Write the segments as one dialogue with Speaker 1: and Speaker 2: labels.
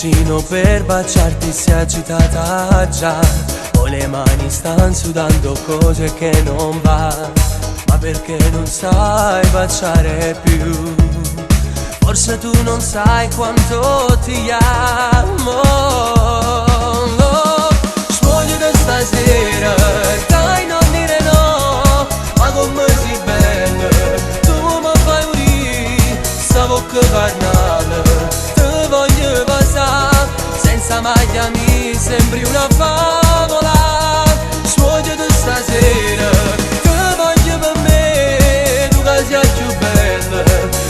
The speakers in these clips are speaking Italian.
Speaker 1: vicino per baciarti, si è agitata già. Ho le mani stan sudando, cose che non va. Ma perché non sai baciare più? Forse tu non sai quanto ti amo. Svogliati stasera, dai non dire no. Ma come sei bella, tu mi fai morire. Sta bocca carnale, ti voglio passare. Senza maglia mi sembri una favola. Svogliati stasera, ti voglio per me. Tu che sei più bella,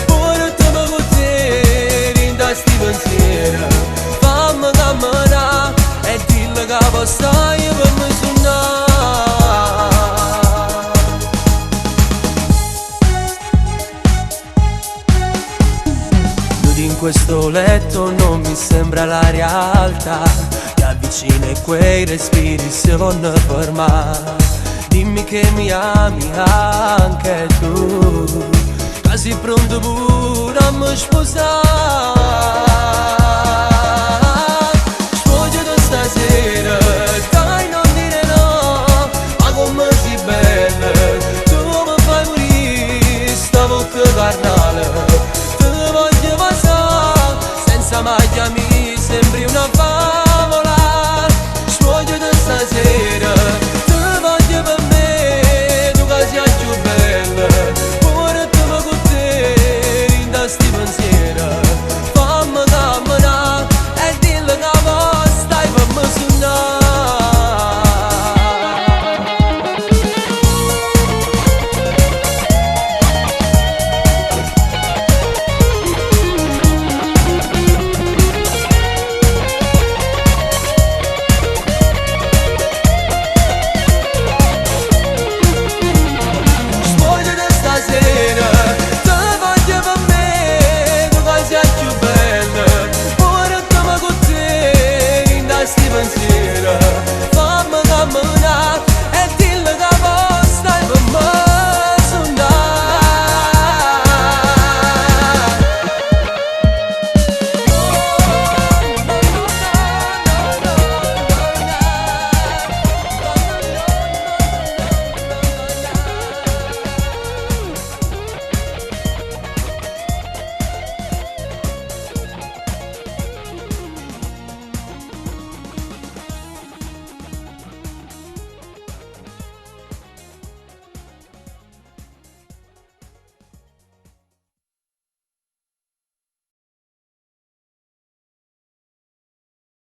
Speaker 1: portami con te in sti pensieri. Fammi camminare e dillo che stai per me suonare. In questo letto non mi sembra la realtà. Ti avvicini e quei respiri si vanno a fermare. Dimmi che mi ami anche tu, che sei pronto pure a mi sposare.